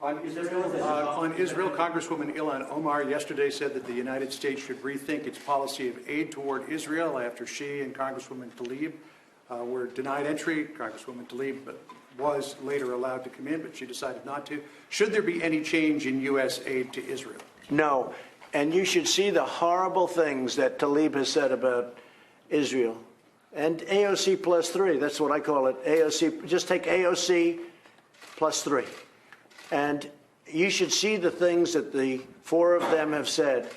On Israel, Congresswoman Ilhan Omar yesterday said that the United States should rethink its policy of aid toward Israel after she and Congresswoman Tlaib were denied entry. Congresswoman Tlaib was later allowed to come in, but she decided not to. Should there be any change in U.S. aid to Israel? No. And you should see the horrible things that Tlaib has said about Israel. And AOC plus 3, that's what I call it. AOC, just take AOC plus 3. And you should see the things that the four of them have said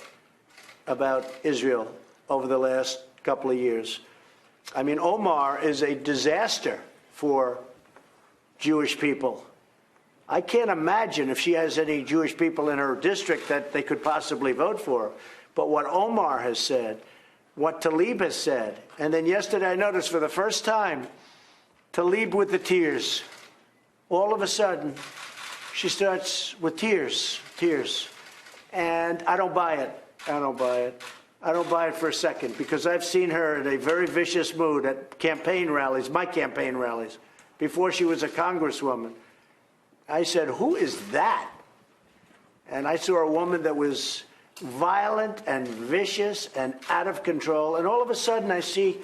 about Israel over the last couple of years. I mean, Omar is a disaster for Jewish people. I can't imagine if she has any Jewish people in her district that they could possibly vote for her. But what Omar has said, what Tlaib has said, and then yesterday I noticed for the first time, Tlaib with the tears. All of a sudden, she starts with tears. And I don't buy it. I don't buy it for a second, because I've seen her in a very vicious mood at campaign rallies, my campaign rallies, before she was a congresswoman. I said, who is that? And I saw a woman that was violent and vicious and out of control. And all of a sudden I see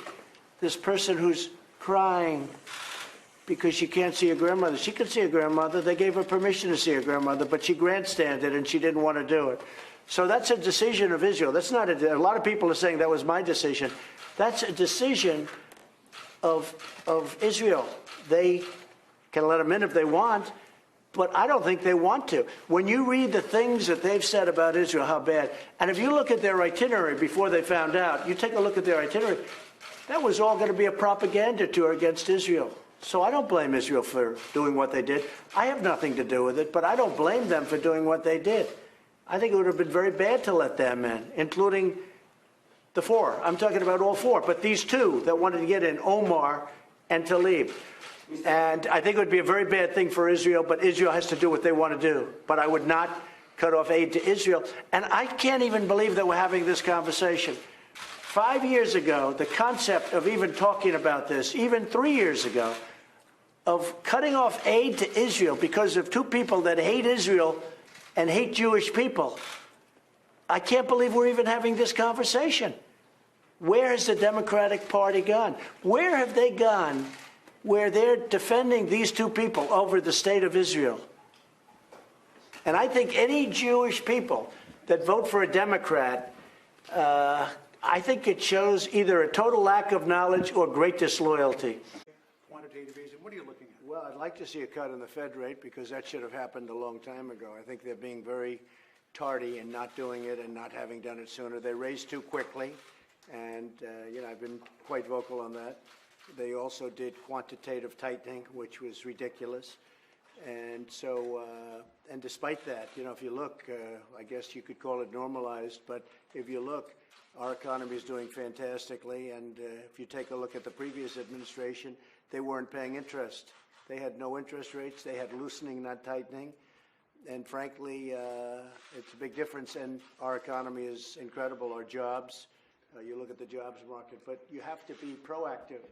this person who's crying because she can't see her grandmother. She could see her grandmother. They gave her permission to see her grandmother, but she grandstanded and she didn't want to do it. So that's a decision of Israel. That's not a lot of people are saying that was my decision. That's a decision of Israel. They can let them in if they want, but I don't think they want to. When you read the things that they've said about Israel, how bad, and if you look at their itinerary before they found out, you take a look at their itinerary, that was all going to be a propaganda tour against Israel. So I don't blame Israel for doing what they did. I have nothing to do with it, but I don't blame them for doing what they did. I think it would have been very bad to let them in, including the four. I'm talking about all four, but these two that wanted to get in, Omar and Tlaib. And I think it would be a very bad thing for Israel, but Israel has to do what they want to do. But I would not cut off aid to Israel. And I can't even believe that we're having this conversation. 5 years ago, the concept of even talking about this, even 3 years ago, of cutting off aid to Israel because of two people that hate Israel and hate Jewish people, I can't believe we're even having this conversation. Where has the Democratic Party gone? Where have they gone where they're defending these two people over the state of Israel? And I think any Jewish people that vote for a Democrat, I think it shows either a total lack of knowledge or great disloyalty. Quantitative easing, what are you looking at? Well, I'd like to see a cut in the Fed rate because that should have happened a long time ago. I think they're being very tardy in not doing it and not having done it sooner. They raised too quickly, and I've been quite vocal on that. They also did quantitative tightening, which was ridiculous. And so, and despite that, if you look, I guess you could call it normalized, but if you look, our economy is doing fantastically. And if you take a look at the previous administration, they weren't paying interest. They had no interest rates. They had loosening, not tightening. And frankly, it's a big difference. And our economy is incredible. Our jobs, you look at the jobs market, but you have to be proactive.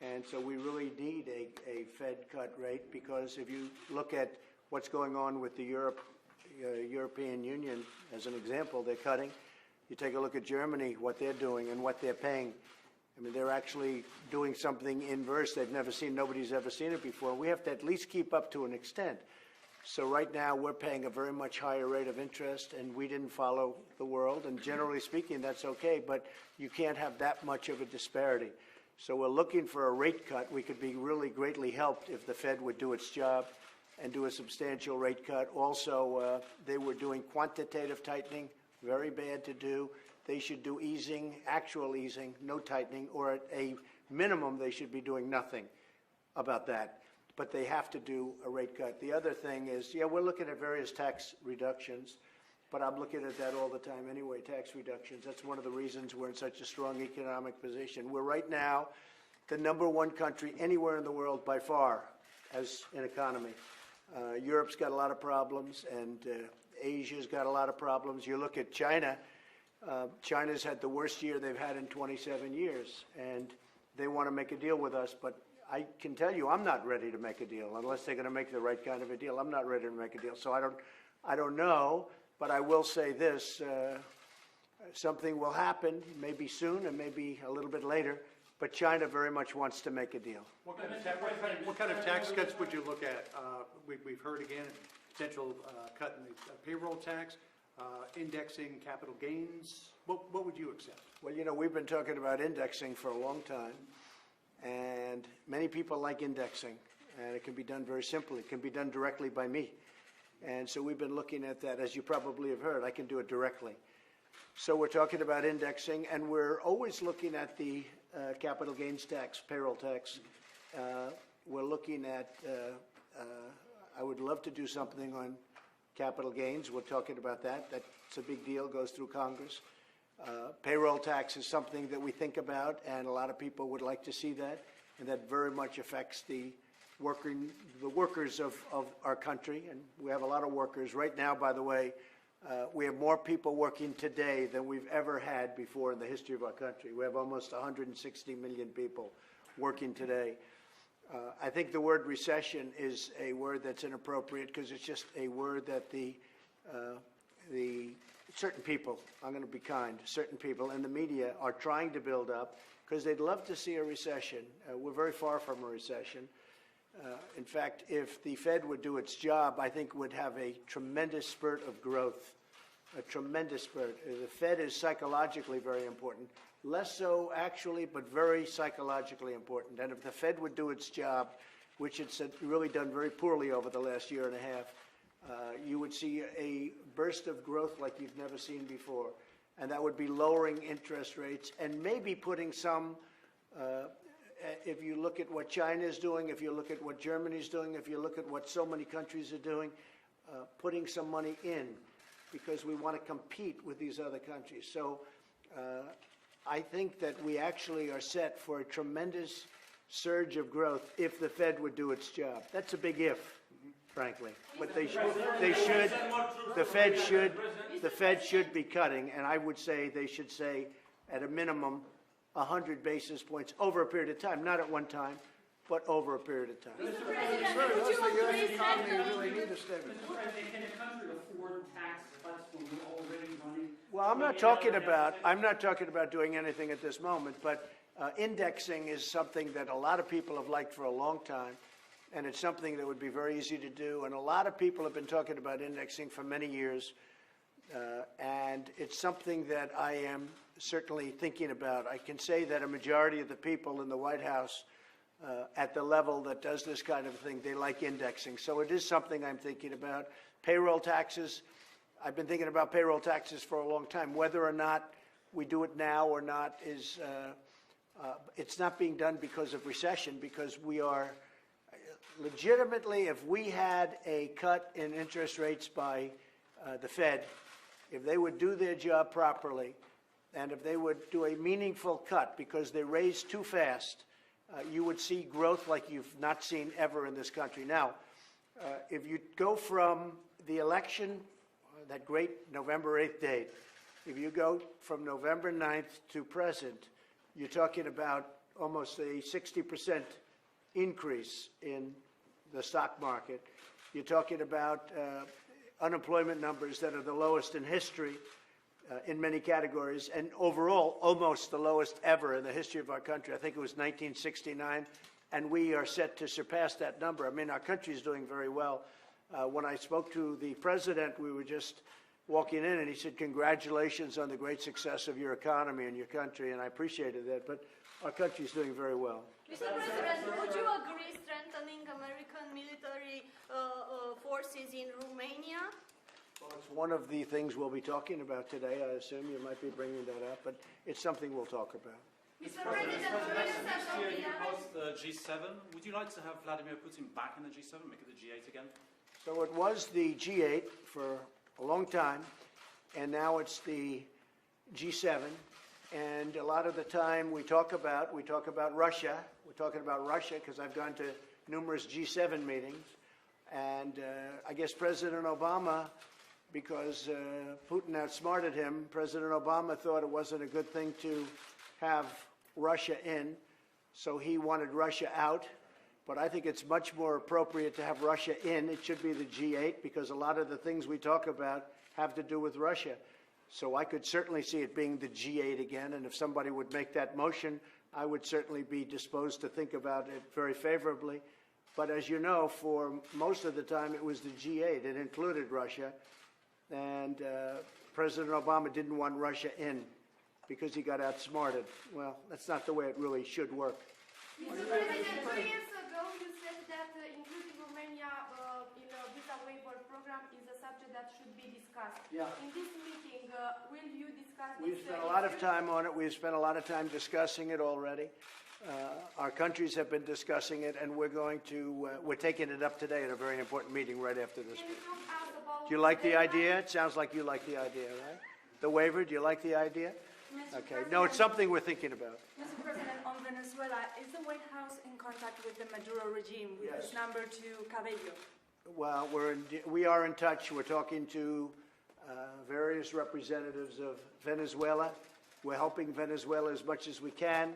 And so we really need a Fed cut rate, because if you look at what's going on with the European Union, as an example, they're cutting. You take a look at Germany, what they're doing and what they're paying. I mean, they're actually doing something inverse they've never seen. Nobody's ever seen it before. We have to at least keep up to an extent. So right now we're paying a very much higher rate of interest, and we didn't follow the world. And generally speaking, that's okay, but you can't have that much of a disparity. So we're looking for a rate cut. We could be really greatly helped if the Fed would do its job and do a substantial rate cut. Also, they were doing quantitative tightening, very bad to do. They should do easing, actual easing, no tightening, or at a minimum, they should be doing nothing about that. But they have to do a rate cut. The other thing is, we're looking at various tax reductions, but I'm looking at that all the time anyway, tax reductions. That's one of the reasons we're in such a strong economic position. We're right now the #1 country anywhere in the world by far as an economy. Europe's got a lot of problems, and Asia's got a lot of problems. You look at China. China's had the worst year they've had in 27 years, and they want to make a deal with us, but I can tell you I'm not ready to make a deal unless they're going to make the right kind of a deal. I'm not ready to make a deal. So I don't know, but I will say this. Something will happen, maybe soon and maybe a little bit later, but China very much wants to make a deal. What kind of tax cuts would you look at? We've heard again, potential cut in the payroll tax, indexing capital gains. What would you accept? Well, you know, we've been talking about indexing for a long time, and many people like indexing, and it can be done very simply. It can be done directly by me. And so we've been looking at that. As you probably have heard, I can do it directly. So we're talking about indexing, and we're always looking at the capital gains tax, payroll tax. We're looking at, I would love to do something on capital gains. We're talking about that. That's a big deal, goes through Congress. Payroll tax is something that we think about, and a lot of people would like to see that, and that very much affects the workers of our country, and we have a lot of workers. Right now, by the way, we have more people working today than we've ever had before in the history of our country. We have almost 160 million people working today. I think the word recession is a word that's inappropriate because it's just a word that the certain people, I'm going to be kind, certain people in the media are trying to build up because they'd love to see a recession. We're very far from a recession. In fact, if the Fed would do its job, I think would have a tremendous spurt of growth, a tremendous spurt. The Fed is psychologically very important, less so actually, but very psychologically important. And if the Fed would do its job, which it's really done very poorly over the last year and a half, you would see a burst of growth like you've never seen before. And that would be lowering interest rates and maybe putting some if you look at what China is doing, if you look at what Germany is doing, if you look at what so many countries are doing, putting some money in because we want to compete with these other countries. So I think that we actually are set for a tremendous surge of growth if the Fed would do its job. That's a big if, frankly. But the Fed should be cutting, and I would say they should say at a minimum 100 basis points over a period of time, not at one time, but over a period of time. Mr. President, would you agree that can a country afford tax cuts when we're already running? Well, I'm not talking about doing anything at this moment, but indexing is something that a lot of people have liked for a long time, and it's something that would be very easy to do. And a lot of people have been talking about indexing for many years. And it's something that I am certainly thinking about. I can say that a majority of the people in the White House at the level that does this kind of thing, they like indexing. So it is something I'm thinking about. Payroll taxes, I've been thinking about payroll taxes for a long time. Whether or not we do it now or not is, it's not being done because of recession, because we are legitimately, if we had a cut in interest rates by the Fed, if they would do their job properly, and if they would do a meaningful cut because they raised too fast, you would see growth like you've not seen ever in this country. Now, if you go from the election, that great November 8th date, if you go from November 9th to present, you're talking about almost a 60% increase in the stock market. You're talking about unemployment numbers that are the lowest in history in many categories, and overall almost the lowest ever in the history of our country. I think it was 1969, and we are set to surpass that number. I mean, our country is doing very well. When I spoke to the president, we were just walking in, and he said, "Congratulations on the great success of your economy and your country," and I appreciated that, but our country is doing very well. Mr. President, would you agree strengthening American military forces in Romania? Well, it's one of the things we'll be talking about today. I assume you might be bringing that up, but it's something we'll talk about. Mr. President, Next year you host the G7. Would you like to have Vladimir Putin back in the G7, make it the G8 again? So it was the G8 for a long time, and now it's the G7. And a lot of the time we talk about Russia. We're talking about Russia because I've gone to numerous G7 meetings. And I guess President Obama, because Putin outsmarted him, President Obama thought it wasn't a good thing to have Russia in. So he wanted Russia out. But I think it's much more appropriate to have Russia in. It should be the G8 because a lot of the things we talk about have to do with Russia. So I could certainly see it being the G8 again. And if somebody would make that motion, I would certainly be disposed to think about it very favorably. But as you know, for most of the time, it was the G8. It included Russia. And President Obama didn't want Russia in because he got outsmarted. Well, that's not the way it really should work. Mr. President, 2 years ago you said that including Romania in a visa waiver program is a subject that should be discussed. Yeah. In this meeting, will you discuss this? We've spent a lot of time on it. We've spent a lot of time discussing it already. Our countries have been discussing it, and we're going to, we're taking it up today at a very important meeting right after this Can meeting. you talk us about Do you like the deadline? idea? It sounds like you like the idea, right? The waiver, do you like the idea? Mr. Okay. No, it's something we're thinking about. Mr. President, on Venezuela, is the White House in contact with the Maduro regime, with Yes. his number 2, Cabello? Well, we are in touch. We're talking to various representatives of Venezuela. We're helping Venezuela as much as we can.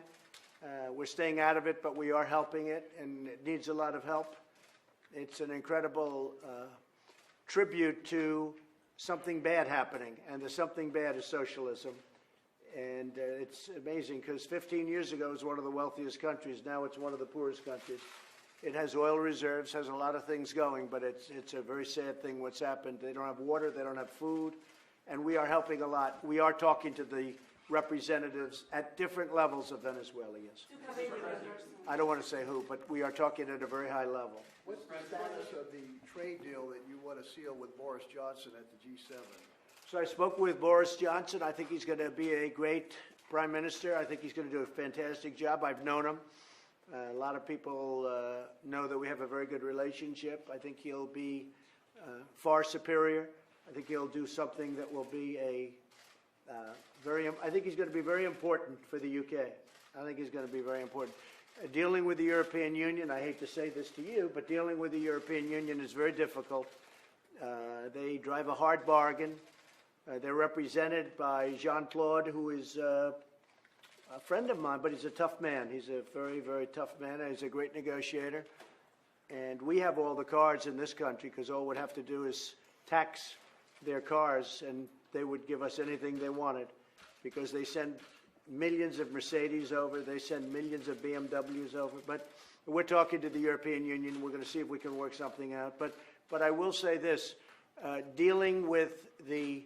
We're staying out of it, but we are helping it, and it needs a lot of help. It's an incredible tribute to something bad happening, and the something bad is socialism. And it's amazing because 15 years ago it was one of the wealthiest countries. Now it's one of the poorest countries. It has oil reserves, has a lot of things going, but it's a very sad thing what's happened. They don't have water, they don't have food, and we are helping a lot. We are talking to the representatives at different levels of Venezuela, yes. I don't want to say who, but we are talking at a very high level. What's the status of the trade deal that you want to seal with Boris Johnson at the G7? So I spoke with Boris Johnson. I think he's going to be a great prime minister. I think he's going to do a fantastic job. I've known him. A lot of people know that we have a very good relationship. I think he'll be far superior. I think he'll do something that will be I think he's going to be very important for the UK. I think he's going to be very important. Dealing with the European Union, I hate to say this to you, but dealing with the European Union is very difficult. They drive a hard bargain. They're represented by Jean-Claude, who is a friend of mine, but he's a tough man. He's a very, very tough man, and he's a great negotiator. And we have all the cards in this country because all we'd have to do is tax their cars, and they would give us anything they wanted because they send millions of Mercedes over, they send millions of BMWs over. But we're talking to the European Union. We're going to see if we can work something out. But I will say this, dealing with the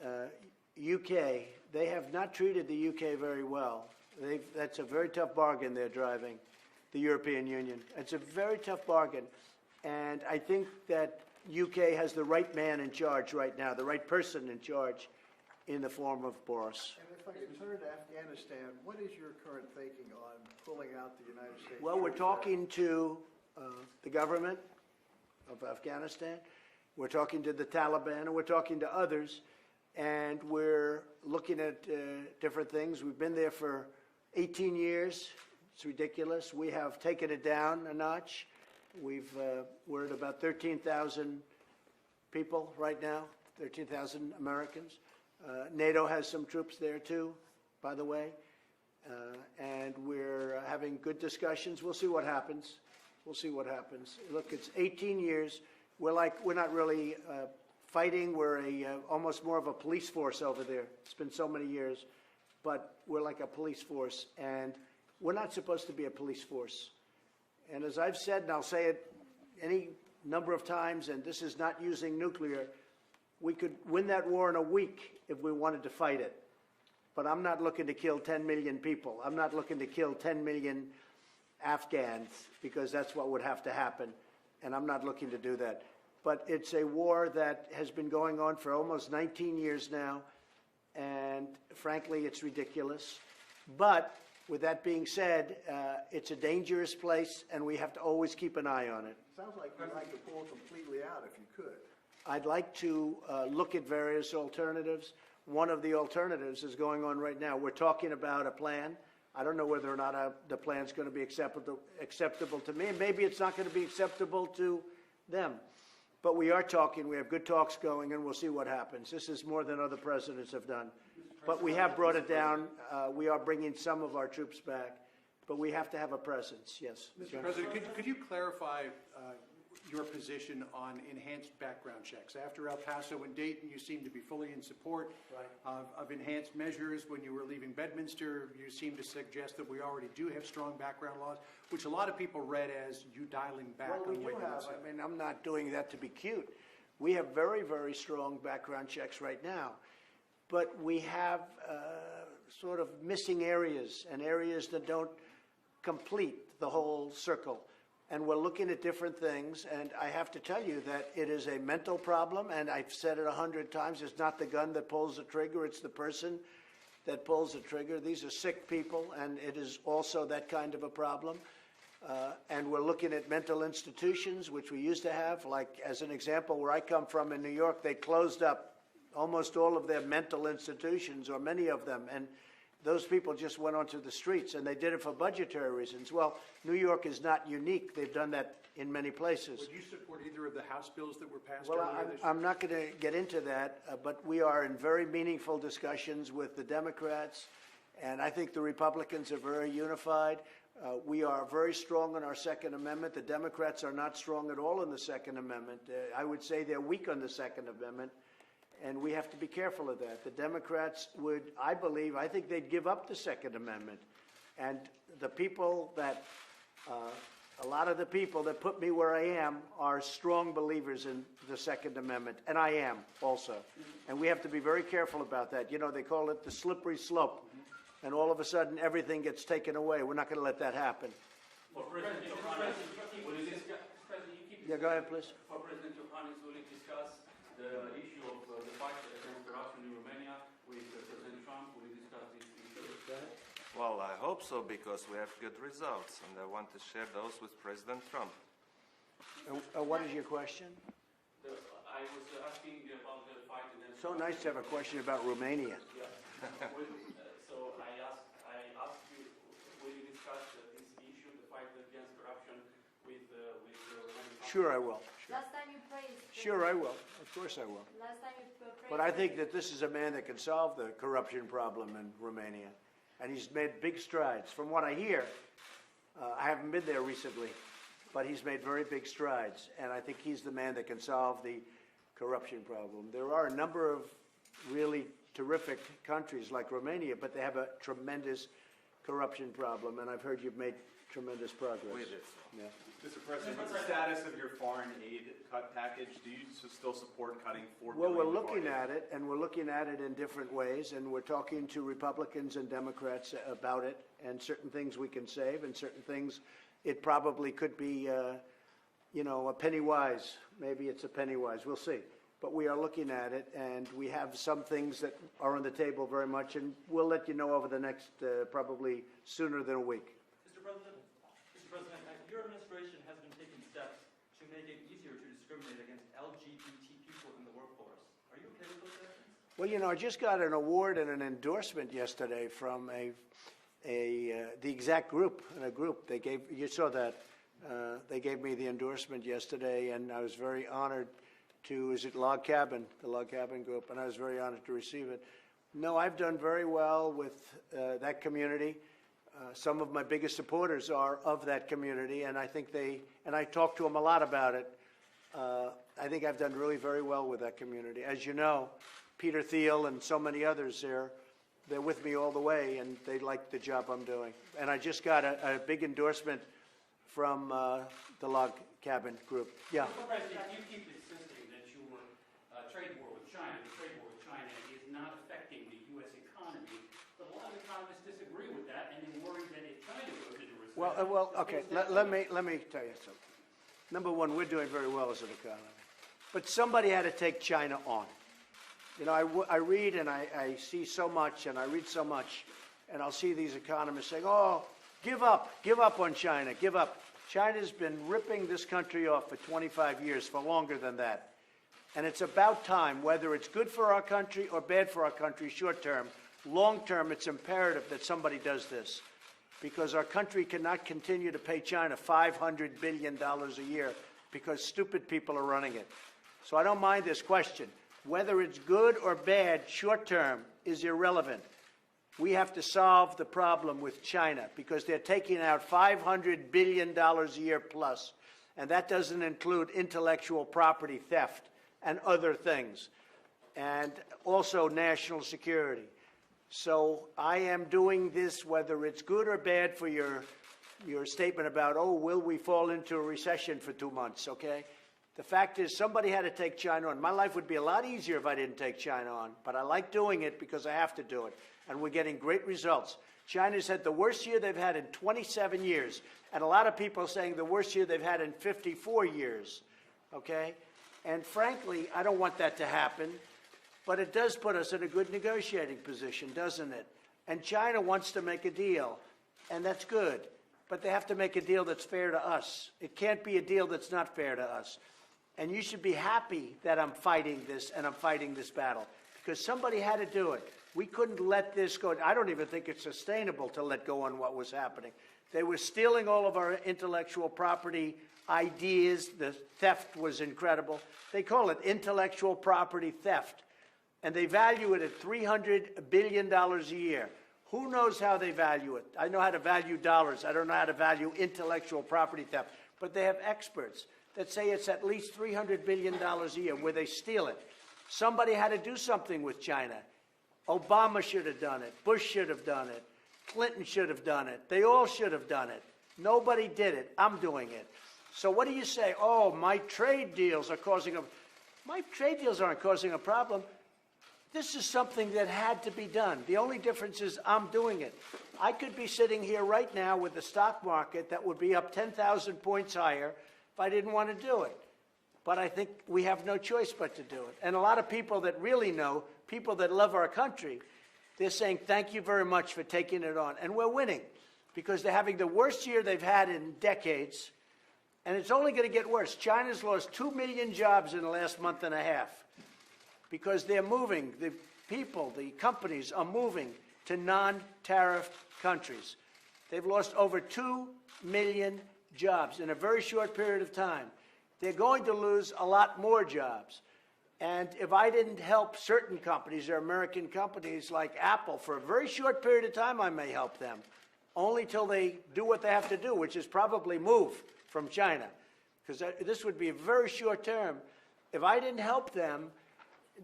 UK, they have not treated the UK very well. That's a very tough bargain they're driving, the European Union. It's a very tough bargain. And I think that UK has the right man in charge right now, the right person in charge in the form of Boris. And if I could turn to Afghanistan, what is your current thinking on pulling out the United States? Well, we're troops? talking to the government of Afghanistan. We're talking to the Taliban, and we're talking to others. And we're looking at different things. We've been there for 18 years. It's ridiculous. We have taken it down a notch. We're at about 13,000 people right now, 13,000 Americans. NATO has some troops there too, by the way. And we're having good discussions. We'll see what happens. We'll see what happens. Look, it's 18 years. We're not really fighting. We're almost more of a police force over there. It's been so many years, but we're like a police force, and we're not supposed to be a police force. And as I've said, and I'll say it any number of times, and this is not using nuclear, we could win that war in a week if we wanted to fight it. But I'm not looking to kill 10 million people. I'm not looking to kill 10 million Afghans because that's what would have to happen. And I'm not looking to do that. But it's a war that has been going on for almost 19 years now, and frankly, it's ridiculous. But with that being said, it's a dangerous place, and we have to always keep an eye on it. Sounds like you'd like to pull completely out if you could. I'd like to look at various alternatives. One of the alternatives is going on right now. We're talking about a plan. I don't know whether or not the plan's going to be acceptable to me. Maybe it's not going to be acceptable to them. But we are talking. We have good talks going, and we'll see what happens. This is more than other presidents have done. But we have brought it down. We are bringing some of our troops back. but we have to have a presence, yes. Mr. John? President, could you clarify your position on enhanced background checks? After El Paso and Dayton, you seem to be fully in support of enhanced measures. When you were leaving Bedminster, you seemed to suggest that we already do have strong background laws, which a lot of people read as you dialing back Well, we on do what you have. said. I mean, I'm not doing that to be cute. We have very, very strong background checks right now. But we have sort of missing areas and areas that don't complete the whole circle. And we're looking at different things, and I have to tell you that it is a mental problem, and I've said it 100 times. It's not the gun that pulls the trigger, it's the person that pulls the trigger. These are sick people, and it is also that kind of a problem. And we're looking at mental institutions, which we used to have. Like, as an example, where I come from in New York, they closed up almost all of their mental institutions, or many of them, and those people just went onto the streets, and they did it for budgetary reasons. Well, New York is not unique. They've done that in many places. Would you support either of the House bills that were passed Well, earlier this year? I'm not going to get into that, but we are in very meaningful discussions with the Democrats, and I think the Republicans are very unified. We are very strong on our Second Amendment. The Democrats are not strong at all in the Second Amendment. I would say they're weak on the Second Amendment, and we have to be careful of that. The Democrats would, I think they'd give up the Second Amendment. And the people that, a lot of the people that put me where I am are strong believers in the Second Amendment, and I am also. And we have to be very careful about that. You know, they call it the slippery slope, and all of a sudden everything gets taken away. We're not going to let that happen. For President Yohannes, will you discuss, Yeah, go ahead, please. For President Yohannes, will you discuss the issue of the fight against corruption in Romania with President Trump? Will you discuss this issue? Well, I hope so, because we have good results, and I want to share those with President Trump. What is your question? I was asking about the fight against. So nice to have a question about Romania. Yeah. So I asked you, will you discuss this issue, the fight against corruption, with Romanian? Sure, I will. Sure. Last time you praised. Sure, I will. Of course I will. Last time you praised. But I think that this is a man that can solve the corruption problem in Romania. And he's made big strides. From what I hear, I haven't been there recently, but he's made very big strides. And I think he's the man that can solve the corruption problem. There are a number of really terrific countries like Romania, but they have a tremendous corruption problem. And I've heard you've made tremendous progress. We did. Yeah. Mr. President, what's the status of your foreign aid cut package? Do you still support cutting $4 billion? Well, we're looking at it, and we're looking at it in different ways, and we're talking to Republicans and Democrats about it, and certain things we can save, and certain things it probably could be, you know, a penny wise. Maybe it's a penny wise. We'll see. But we are looking at it, and we have some things that are on the table very much, and we'll let you know over the next, probably sooner than a week. Mr. President, your administration has been taking steps to make it easier to discriminate against LGBT people in the workforce. Are you okay with those actions? Well, you know, I just got an award and an endorsement yesterday from the exact group, in a group. They gave, you saw that, they gave me the endorsement yesterday, and I was very honored to, is it Log Cabin, the Log Cabin group, and I was very honored to receive it. No, I've done very well with that community. Some of my biggest supporters are of that community, and I think and I talk to them a lot about it. I think I've done really very well with that community. As you know, Peter Thiel and so many others they're with me all the way, and they like the job I'm doing. And I just got a big endorsement from the Log Cabin group. Yeah. Mr. President, you keep insisting that your trade war with China, the trade war with China, is not affecting the U.S. economy. But a lot of economists disagree with that, and they worry that if China goes into recession... Well, okay. Let me tell you something. Number one, we're doing very well as an economy, but somebody had to take China on. You know, I read and I see so much, and I read so much, and I'll see these economists saying, "Oh, give up on China, give up." China's been ripping this country off for 25 years, for longer than that. And it's about time, whether it's good for our country or bad for our country short term, long term, it's imperative that somebody does this. Because our country cannot continue to pay China $500 billion a year because stupid people are running it. So I don't mind this question. Whether it's good or bad short term is irrelevant. We have to solve the problem with China because they're taking out $500 billion a year plus, and that doesn't include intellectual property theft and other things, and also national security. So I am doing this, whether it's good or bad for your statement about, oh, will we fall into a recession for 2 months, okay? The fact is, somebody had to take China on. My life would be a lot easier if I didn't take China on, but I like doing it because I have to do it, and we're getting great results. China's had the worst year they've had in 27 years, and a lot of people are saying the worst year they've had in 54 years, okay? And frankly, I don't want that to happen, but it does put us in a good negotiating position, doesn't it? And China wants to make a deal, and that's good, but they have to make a deal that's fair to us. It can't be a deal that's not fair to us. And you should be happy that I'm fighting this and I'm fighting this battle, because somebody had to do it. We couldn't let this go. I don't even think it's sustainable to let go on what was happening. They were stealing all of our intellectual property ideas. The theft was incredible. They call it intellectual property theft, and they value it at $300 billion a year. Who knows how they value it? I know how to value dollars. I don't know how to value intellectual property theft, but they have experts that say it's at least $300 billion a year where they steal it. Somebody had to do something with China. Obama should have done it. Bush should have done it. Clinton should have done it. They all should have done it. Nobody did it. I'm doing it. So what do you say? Oh, my trade deals are causing a... My trade deals aren't causing a problem. This is something that had to be done. The only difference is I'm doing it. I could be sitting here right now with the stock market that would be up 10,000 points higher if I didn't want to do it. But I think we have no choice but to do it. And a lot of people that really know, people that love our country, they're saying, thank you very much for taking it on. And we're winning because they're having the worst year they've had in decades. And it's only going to get worse. China's lost 2 million jobs in the last month and a half because they're moving. The people, the companies are moving to non-tariff countries. They've lost over 2 million jobs in a very short period of time. They're going to lose a lot more jobs. And if I didn't help certain companies or American companies like Apple for a very short period of time, I may help them, only till they do what they have to do, which is probably move from China, because this would be a very short term. If I didn't help them,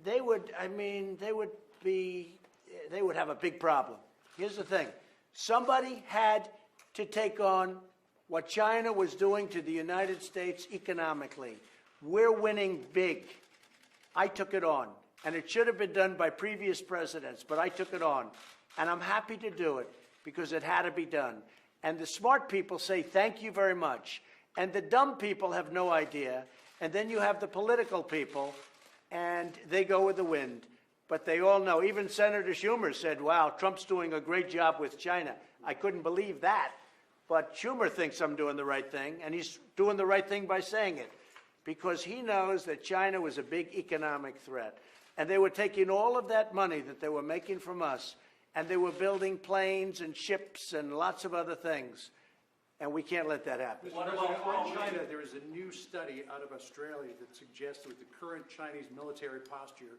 they would have a big problem. Here's the thing. Somebody had to take on what China was doing to the United States economically. We're winning big. I took it on, and it should have been done by previous presidents, but I took it on, and I'm happy to do it because it had to be done. And the smart people say, thank you very much, and the dumb people have no idea, and then you have the political people, and they go with the wind. But they all know. Even Senator Schumer said, wow, Trump's doing a great job with China. I couldn't believe that. But Schumer thinks I'm doing the right thing, and he's doing the right thing by saying it, because he knows that China was a big economic threat. And they were taking all of that money that they were making from us, and they were building planes and ships and lots of other things. And we can't let that happen. Mr. President, on China, there is a new study out of Australia that suggests that with the current Chinese military posture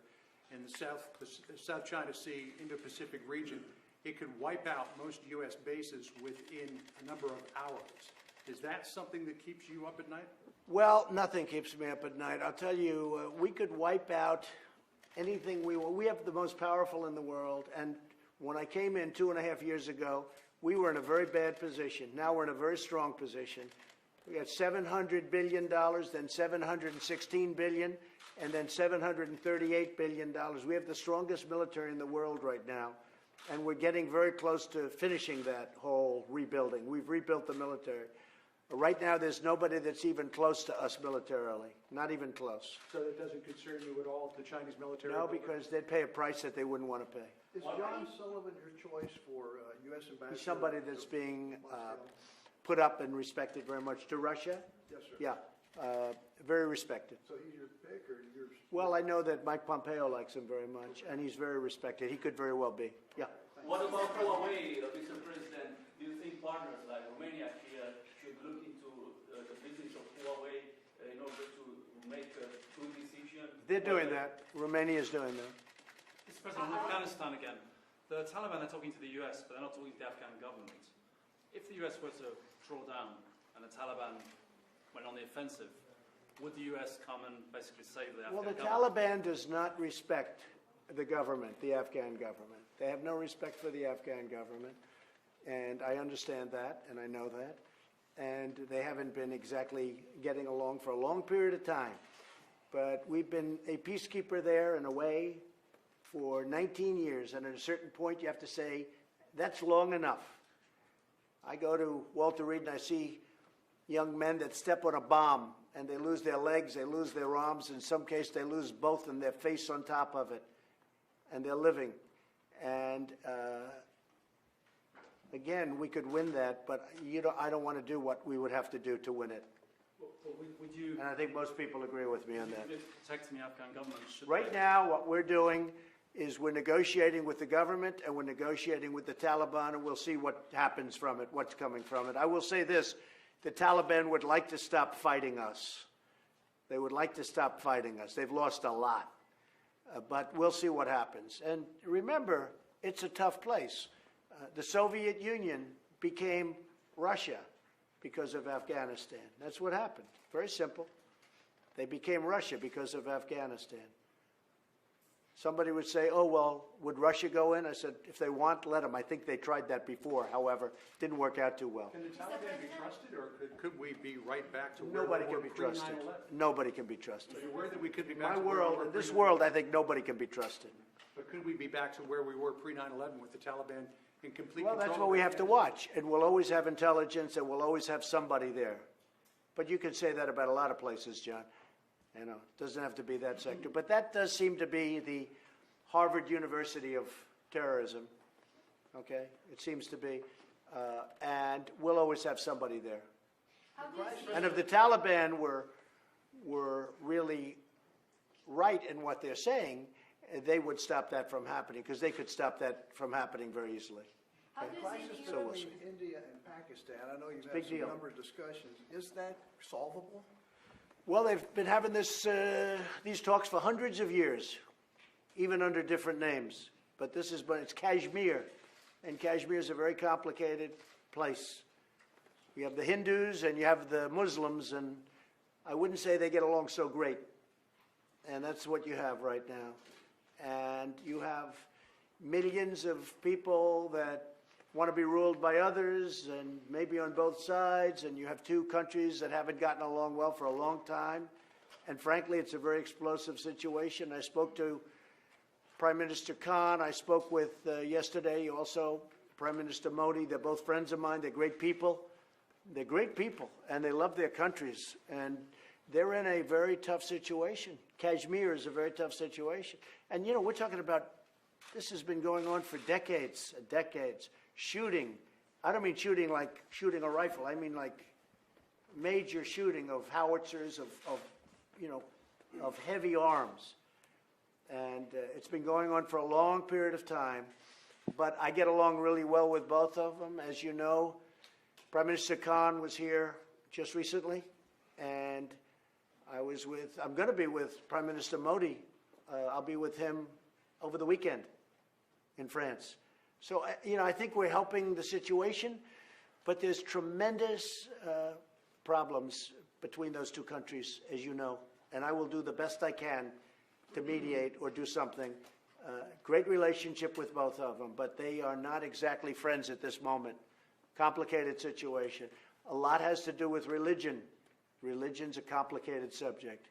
in the South China Sea, Indo-Pacific region, it could wipe out most U.S. bases within a number of hours. Is that something that keeps you up at night? Well, nothing keeps me up at night. I'll tell you, we could wipe out anything we want. We have the most powerful in the world, and when I came in 2.5 years ago, we were in a very bad position. Now we're in a very strong position. We got $700 billion, then $716 billion, and then $738 billion. We have the strongest military in the world right now, and we're getting very close to finishing that whole rebuilding. We've rebuilt the military. Right now, there's nobody that's even close to us militarily, not even close. So that doesn't concern you at all, the Chinese military? No, because they'd pay a price that they wouldn't want to pay. Is John Sullivan your choice for U.S. ambassador? He's somebody that's being put up and respected very much. To Russia? Yes, sir. Yeah, very respected. So he's your pick, or yours? Well, I know that Mike Pompeo likes him very much, and he's very respected. He could very well be. Yeah. What about Huawei, Mr. President? Do you think partners like Romania here should look into the business of Huawei in order to make a true decision? They're doing that. Romania is doing that. Mr. President, on Afghanistan again. The Taliban are talking to the US, but they're not talking to the Afghan government. If the US were to draw down and the Taliban went on the offensive, would the US come and basically save the Afghan Well, the government? Taliban does not respect the government, the Afghan government. They have no respect for the Afghan government, and I understand that, and I know that. And they haven't been exactly getting along for a long period of time. But we've been a peacekeeper there in a way for 19 years, and at a certain point you have to say, that's long enough. I go to Walter Reed and I see young men that step on a bomb and they lose their legs, they lose their arms, in some case they lose both and their face on top of it, and they're living. And again, we could win that, but I don't want to do what we would have to do to win it. Would you, And I think most people agree with me on that. protecting the Afghan government? Right now, what we're doing is we're negotiating with the government and we're negotiating with the Taliban, and we'll see what happens from it, what's coming from it. I will say this, the Taliban would like to stop fighting us. They would like to stop fighting us. They've lost a lot. But we'll see what happens. And remember, it's a tough place. The Soviet Union became Russia because of Afghanistan. That's what happened. Very simple. They became Russia because of Afghanistan. Somebody would say, oh, well, would Russia go in? I said, if they want, let them. I think they tried that before. However, it didn't work out too well. Can the Taliban be trusted, or could we be right back to where Nobody we can were be pre-9/11? trusted. Nobody can be trusted. So you're worried that we could be In back my to where we world, were in this pre-9/11? world, I think nobody can be trusted. But could we be back to where we were pre-9/11 with the Taliban in complete Well, control? that's of what we have to Afghanistan? watch. And we'll always have intelligence, and we'll always have somebody there. But you can say that about a lot of places, John. You know, it doesn't have to be that sector. But that does seem to be the Harvard University of terrorism, okay? It seems to be. And we'll always have somebody there. And if the Taliban were really right in what they're saying, they would stop that from happening, because they could stop that from happening very easily. How do you see Crisis the So we'll between see. India and Pakistan, I know you've had Big some deal. number of discussions. Is that solvable? Well, they've been having these talks for hundreds of years, even under different names. But it's Kashmir, and Kashmir is a very complicated place. You have the Hindus and you have the Muslims, and I wouldn't say they get along so great. And that's what you have right now. And you have millions of people that want to be ruled by others, and maybe on both sides, and you have two countries that haven't gotten along well for a long time. And frankly, it's a very explosive situation. I spoke to Prime Minister Khan. I spoke with yesterday also Prime Minister Modi. They're both friends of mine. They're great people. They're great people, and they love their countries. And they're in a very tough situation. Kashmir is a very tough situation. And, you know, we're talking about, this has been going on for decades, decades. Shooting. I don't mean shooting like shooting a rifle. I mean like major shooting of howitzers, of heavy arms. And it's been going on for a long period of time. But I get along really well with both of them. As you know, Prime Minister Khan was here just recently, and I'm going to be with Prime Minister Modi. I'll be with him over the weekend in France. So, I think we're helping the situation, but there's tremendous problems between those two countries, as you know, and I will do the best I can to mediate or do something. Great relationship with both of them, but they are not exactly friends at this moment. Complicated situation. A lot has to do with religion. Religion's a complicated subject.